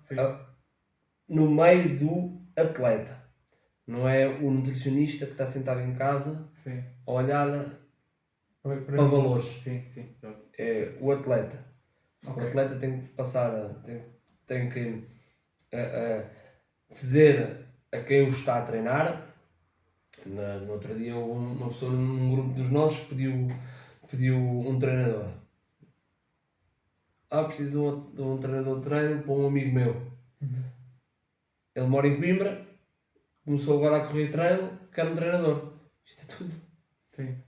B: no meio do atleta. Não é o nutricionista que está sentado em casa a olhar para valores.
A: Sim.
B: É o atleta. Okay. O atleta tem que passar, tem que dizer a quem o está a treinar. No outro dia uma pessoa num grupo dos nossos pediu um treinador. Preciso de um treinador de treino para um amigo meu.
A: Uhum.
B: Ele mora em Coimbra, começou agora a correr treino, quer um treinador. Isto é tudo.
A: Sim.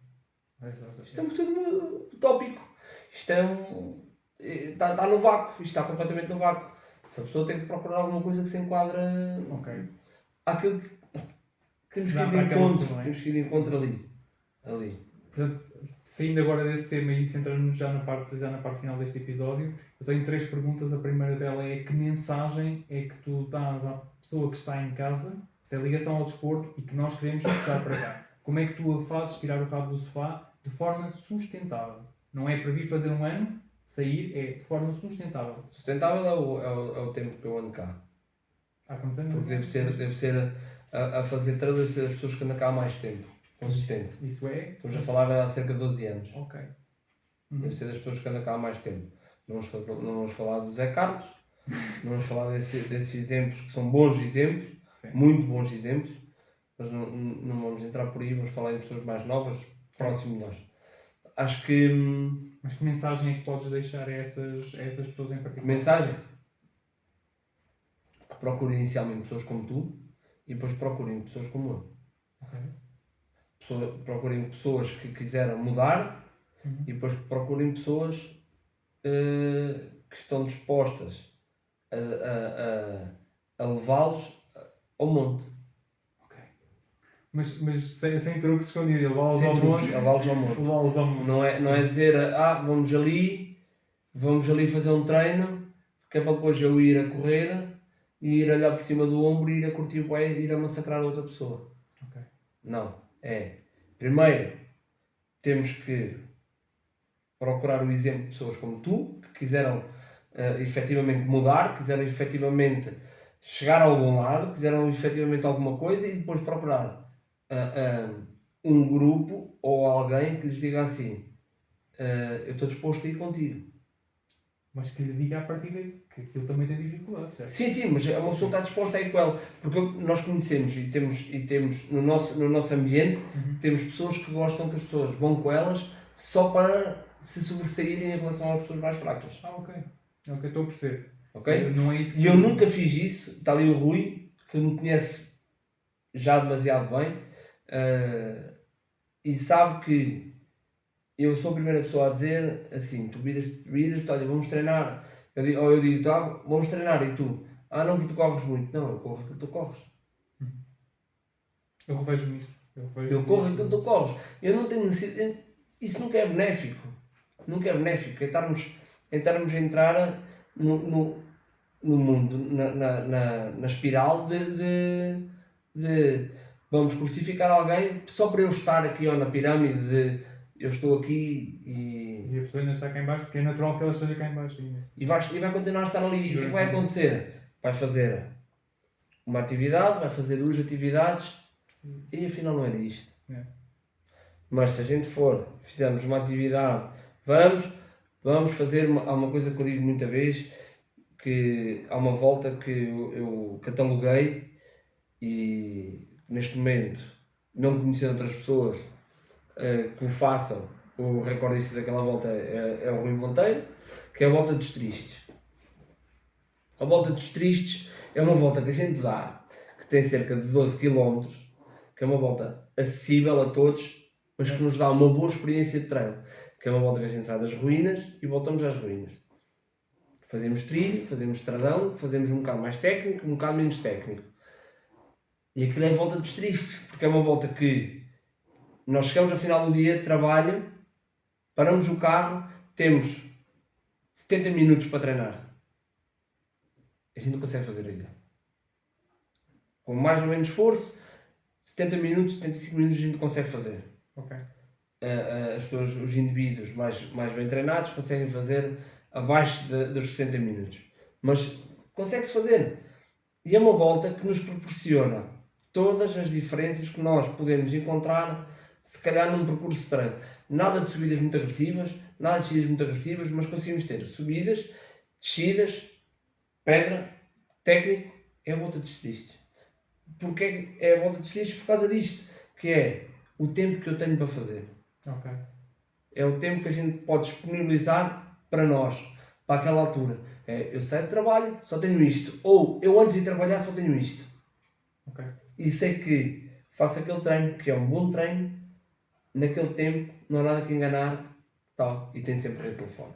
B: Isto é tudo utópico. Isto está no vácuo. Isto está completamente no vácuo. Se a pessoa tem que procurar alguma coisa que se enquadra àquilo que temos que ir de encontro. Temos que ir de encontro ali.
A: Portanto, saindo agora desse tema e centrando-nos já na parte final deste episódio, eu tenho 3 perguntas. A primeira dela é: que mensagem é que tu dás à pessoa que está em casa, se é ligação ao desporto e que nós queremos puxar para cá? como é que tu fazes tirar o rabo do sofá de forma sustentável. Não é para vir fazer um ano, sair, é de forma sustentável.
B: Sustentável é o tempo que eu ando cá.
A: Há quantos anos?
B: Porque deve ser a fazer trade, deve ser as pessoas que andam cá há mais tempo. Consistente.
A: Isso é?
B: Estamos a falar há cerca de 12 anos.
A: Ok.
B: Deve ser das pessoas que andam cá há mais tempo. Não vamos falar do Zé Carlos, não vamos falar desses exemplos que são bons exemplos,
A: Sim.
B: muito bons exemplos, mas não vamos entrar por aí, vamos falar em pessoas mais novas, próximo de nós. Acho que.
A: Mas que mensagem é que podes deixar a essas pessoas em particular?
B: Mensagem? Que procurem inicialmente pessoas como tu e depois procurem pessoas como eu.
A: Ok.
B: Procurem pessoas que quiseram mudar e depois procurem pessoas que estão dispostas a levá-los ao monte.
A: Ok. Mas sem truques escondidos, levá-los
B: Sem
A: ao
B: truques,
A: monte.
B: levá-los ao monte.
A: Levá-los ao monte.
B: Não é dizer, vamos ali fazer um treino, que é para depois eu ir a correr e ir olhar por cima do ombro e ir a curtir o pé e ir a massacrar outra pessoa.
A: Ok.
B: Não. Primeiro, temos que procurar o exemplo de pessoas como tu, que quiseram efetivamente mudar, quiseram efetivamente chegar a algum lado, quiseram efetivamente alguma coisa e depois procurar um grupo ou alguém que lhes diga assim, eu estou disposto a ir contigo.
A: Mas que lhe diga à partida que aquilo também tem dificuldades, certo?
B: Sim, mas uma pessoa está disposta a ir com ela, porque nós conhecemos e temos no nosso ambiente, temos pessoas que gostam que as pessoas vão com elas só para se sobressaírem em relação às pessoas mais fracas.
A: Ok, estou a perceber.
B: Ok?
A: Não é isso que...
B: E eu nunca fiz isso. Está ali o Rui, que me conhece já demasiado bem, e sabe que eu sou a primeira pessoa a dizer assim, tu viras, olha, vamos treinar. Eu digo, tá, vamos treinar, e tu? Não, porque tu corres muito. Não, eu corro aquilo que tu corres.
A: Eu revejo-me nisso.
B: Eu corro aquilo que tu corres. Eu não tenho necessidade. Isso nunca é benéfico. Nunca é benéfico. É estarmos a entrar no mundo, na espiral de vamos crucificar alguém só para eu estar aqui na pirâmide de eu estou aqui
A: e a pessoa ainda está cá em baixo, porque é natural que ela esteja cá em baixo ainda.
B: E vai continuar a estar ali. E o que vai acontecer? Vai fazer uma atividade, vai fazer 2 atividades e afinal não era isto. Mas se a gente fizermos uma atividade, vamos fazer há uma coisa que eu digo muita vez, que há uma volta que eu cataloguei e neste momento, não conhecendo outras pessoas que o façam, o recordista daquela volta é o Rui Monteiro, que é a volta dos tristes. A volta dos tristes é uma volta que a gente dá, que tem cerca de 12 km, que é uma volta acessível a todos, mas que nos dá uma boa experiência de treino, que é uma volta que a gente sai das ruínas e voltamos às ruínas. Fazemos trilho, fazemos estradão, fazemos um bocado mais técnico, um bocado menos técnico. E aquilo é a volta dos tristes, porque é uma volta que nós chegamos ao final do dia de trabalho, paramos o carro, temos 70 minutos para treinar. A gente não consegue fazer aquilo. Com mais ou menos esforço, 70 minutos, 75 minutos a gente consegue fazer.
A: Ok.
B: As pessoas, os indivíduos mais bem treinados conseguem fazer abaixo dos 60 minutos. Mas consegue-se fazer. E é uma volta que nos proporciona todas as diferenças que nós podemos encontrar, se calhar num percurso de treino. Nada de subidas muito agressivas, mas conseguimos ter subidas, descidas, pedra, técnico, é a volta dos tristes. Porque é a volta dos tristes por causa disto, que é o tempo que eu tenho para fazer.
A: Ok.
B: É o tempo que a gente pode disponibilizar para nós, para aquela altura. Eu saio de trabalho, só tenho isto. Ou eu antes de trabalhar só tenho isto.
A: Ok.
B: E sei que faço aquele treino, que é um bom treino, naquele tempo, não há nada que enganar, tal, e tenho sempre o telefone.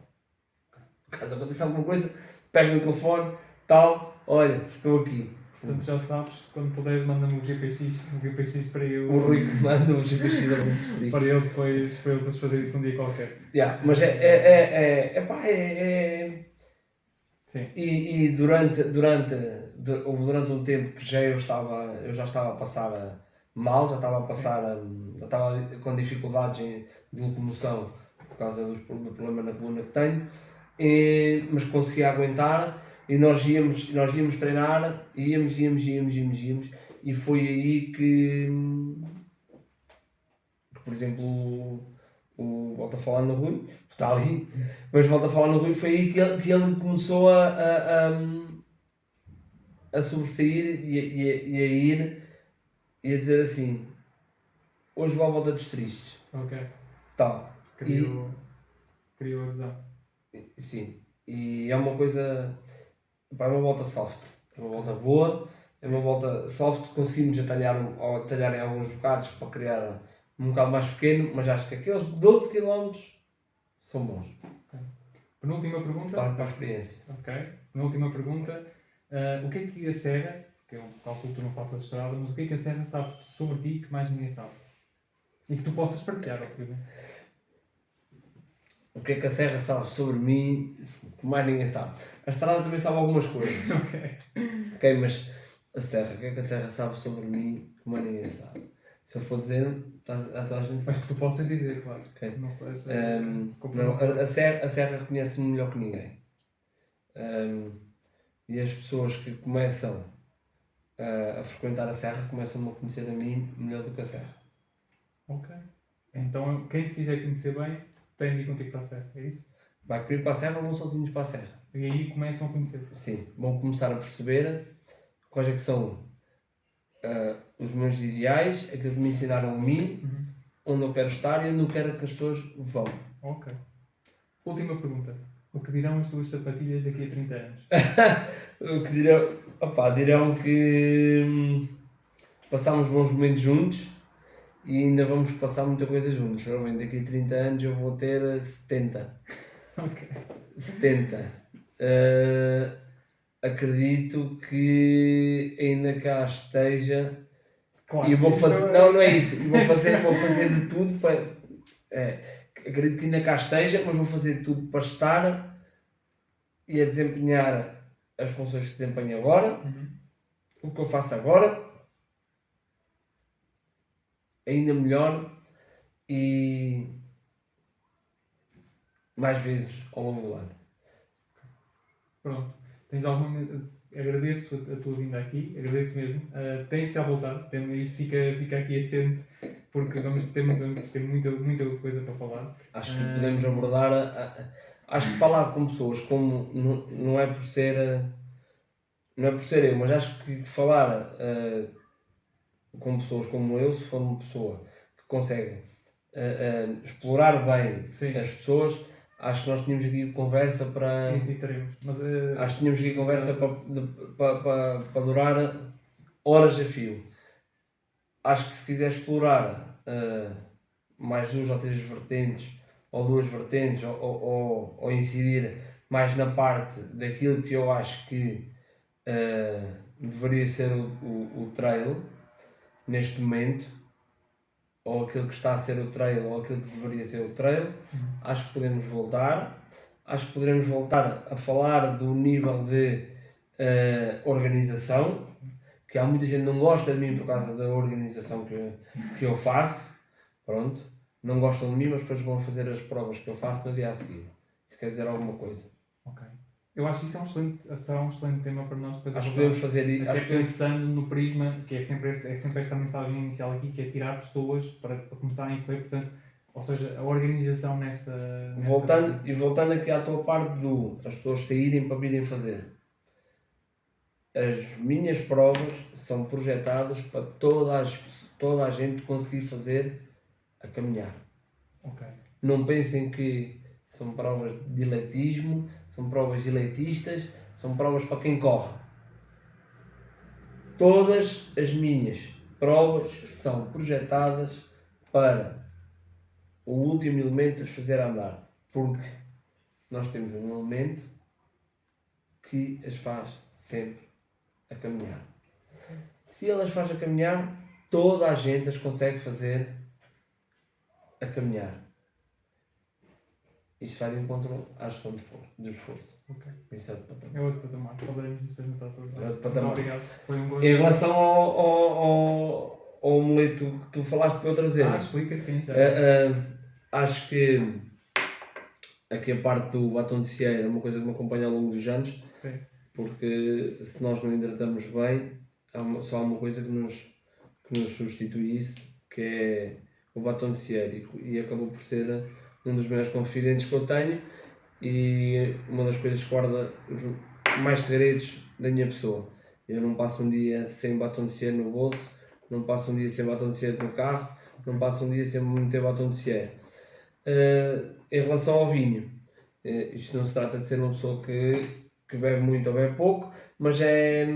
B: Caso aconteça alguma coisa, pego no telefone, tal, olha, estou aqui.
A: Portanto, já sabes, quando puderes, manda-me o GPX para eu...
B: O Rui manda o GPX da Bundesliga.
A: para ele depois fazer isso um dia qualquer.
B: Mas
A: Sim.
B: E durante um tempo que eu já estava a passar mal, já estava a passar, já estava com dificuldades de locomoção por causa do problema na coluna que tenho, mas conseguia aguentar e nós íamos treinar, íamos, e foi aí que por exemplo, volto a falar no Rui, está ali, mas volto a falar no Rui, foi aí que ele começou a sobressair e a ir e a dizer assim, hoje vou à volta dos tristes.
A: Ok.
B: Tal.
A: Criou a visão.
B: Sim. E é uma coisa, pá, é uma volta soft, é uma volta boa, é uma volta soft, conseguimos atalhar em alguns bocados para criar um bocado mais pequeno, mas acho que aqueles 12 km são bons.
A: Okay. Penúltima pergunta.
B: Para a experiência.
A: Ok. Penúltima pergunta. O que é que a Serra, que eu calculo que tu não faças estrada, mas o que é que a Serra sabe sobre ti que mais ninguém sabe? E que tu possas partilhar, obviamente.
B: O que é que a Serra sabe sobre mim que mais ninguém sabe? A estrada também sabe algumas coisas. Ok, mas a Serra, o que é que a Serra sabe sobre mim que mais ninguém sabe? Se eu for dizendo, a gente sabe.
A: Mas que tu possas dizer, claro.
B: Okay.
A: Não seja.
B: Não, a Serra conhece-me melhor que ninguém. E as pessoas que começam a frequentar a Serra começam a conhecer a mim melhor do que a Serra.
A: Ok. Então, quem te quiser conhecer bem, tem de ir contigo para a Serra, é isso?
B: Vai querer para a Serra ou vão sozinhos para a Serra?
A: E aí começam a conhecer.
B: Sim, vão começar a perceber quais é que são os meus ideais, aquilo que me ensinaram a mim, onde eu quero estar e onde eu quero que as pessoas vão.
A: Ok. Última pergunta. O que dirão as tuas sapatilhas daqui a 30 anos?
B: O que dirão que passámos bons momentos juntos e ainda vamos passar muita coisa juntos. Provavelmente daqui a 30 anos eu vou ter 70.
A: Ok.
B: 70. Acredito que ainda cá esteja.
A: Claro,
B: E vou
A: sim,
B: fazer.
A: então,
B: Não é isso. E vou fazer de tudo para. Acredito que ainda cá esteja, mas vou fazer de tudo para estar e a desempenhar as funções que desempenho agora, o que eu faço agora, ainda melhor e mais vezes ao longo do ano.
A: Pronto. Tens alguma. Agradeço a tua vinda aqui, agradeço mesmo. Tens de cá voltar, isto fica aqui assente, porque vamos ter muita coisa para falar.
B: Acho que podemos abordar. Acho que falar com pessoas como. Não é por ser. Não é por ser eu, mas acho que falar com pessoas como eu, se for uma pessoa que consegue explorar bem
A: Sim.
B: as pessoas, acho que nós tínhamos aqui conversa para.
A: E teremos. Mas,
B: acho que tínhamos aqui conversa para durar horas a fio. Acho que se quiser explorar mais duas ou três vertentes, ou duas vertentes, ou incidir mais na parte daquilo que eu acho que deveria ser o trail neste momento, ou aquilo que está a ser o trail, ou aquilo que deveria ser o trail, acho que podemos voltar. Acho que poderemos voltar a falar do nível de organização, que há muita gente que não gosta de mim por causa da organização que eu faço. Pronto, não gostam de mim, mas depois vão fazer as provas que eu faço no dia a seguir. Isso quer dizer alguma coisa.
A: Ok. Eu acho que isso será um excelente tema para nós depois
B: acho que podemos fazer isso.
A: Até pensando no prisma, que é sempre esta mensagem inicial aqui, que é tirar pessoas para começarem a correr, portanto, ou seja, a organização nessa
B: voltando aqui à tua parte as pessoas saírem para virem fazer. As minhas provas são projetadas para toda a gente conseguir fazer a caminhar.
A: Okay.
B: Não pensem que são provas de atletismo, são provas elitistas, são provas para quem corre. Todas as minhas provas são projetadas para o último elemento a fazer andar, porque nós temos um elemento que as faz sempre a caminhar. Se ele as faz a caminhar, toda a gente as consegue fazer a caminhar. Isto vai de encontro à gestão do esforço.
A: Okay.
B: Isso é outro patamar.
A: É outro patamar. Falaremos isso depois no trator.
B: É outro patamar.
A: Muito obrigado. Foi um gosto.
B: Em relação ao amuleto que tu falaste para eu trazer.
A: Explica sim, já.
B: Acho que aqui a parte do batom de cieira é uma coisa que me acompanha ao longo dos anos,
A: Sim.
B: porque se nós não hidratamos bem, só há uma coisa que nos substitui isso, que é o batom de cieira, e acabou por ser um dos maiores confidentes que eu tenho e uma das coisas que guarda os mais segredos da minha pessoa. Eu não passo um dia sem batom de cieira no bolso, não passo um dia sem batom de cieira no carro, não passo um dia sem meter batom de cieira. Em relação ao vinho, isto não se trata de ser uma pessoa que bebe muito ou bebe pouco, mas é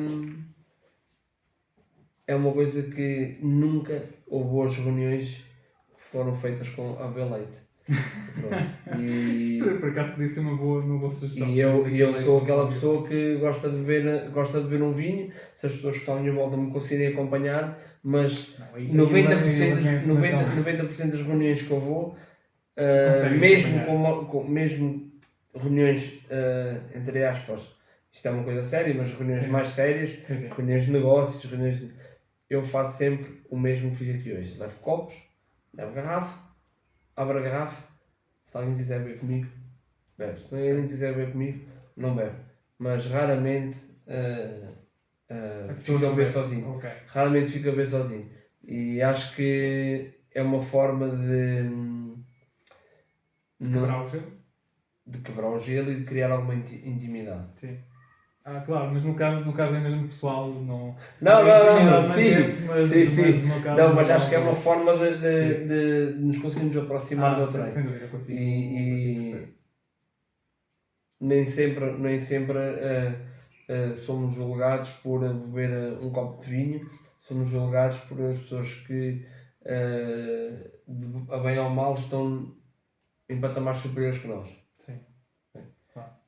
B: uma coisa que nunca houve boas reuniões que foram feitas com a beber leite.
A: Isso por acaso podia ser uma boa sugestão.
B: E eu sou aquela pessoa que gosta de beber um vinho, se as pessoas que estão à minha volta me conseguirem acompanhar, mas 90% das reuniões que eu vou, mesmo reuniões, entre aspas, isto é uma coisa séria, mas reuniões mais sérias, reuniões de negócios, eu faço sempre o mesmo que fiz aqui hoje. Levo copos, levo garrafa, abro a garrafa, se alguém quiser beber comigo, bebe. Se alguém quiser beber comigo, não bebe. Mas raramente fico a beber sozinho.
A: Okay.
B: Raramente fico a beber sozinho. E acho que é uma forma de quebrar o gelo e de criar alguma intimidade.
A: Sim. Claro, mas no caso é mesmo pessoal, não.
B: Sim, mas acho que é uma forma de nos conseguirmos aproximar do outro.
A: Sem dúvida, consigo.
B: E nem sempre somos julgados por beber um copo de vinho, somos julgados por as pessoas que, a bem ou mal, estão em patamares superiores que nós.
A: Sim.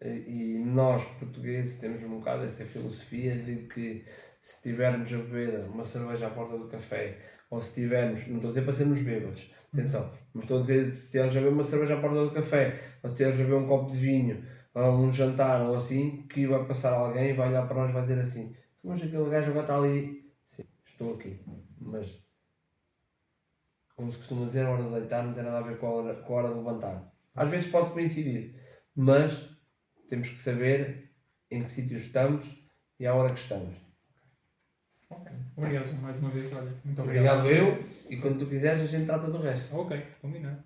B: E nós, portugueses, temos um bocado essa filosofia de que se estivermos a beber uma cerveja à porta do café, ou se estivermos, não estou a dizer para sermos bêbados, atenção, mas estou a dizer se estivermos a beber uma cerveja à porta do café, ou se estivermos a beber um copo de vinho, ou um jantar, ou assim, que vai passar alguém e vai olhar para nós e vai dizer assim: mas aquele gajo agora está ali. Sim, estou aqui, mas como se costuma dizer, a hora de deitar não tem nada a ver com a hora de levantar. Às vezes pode coincidir, mas temos que saber em que sítio estamos e à hora que estamos.
A: Ok. Obrigado mais uma vez. Olha, muito
B: obrigado eu, e quando tu quiseres a gente trata do resto.
A: Ok, combinado.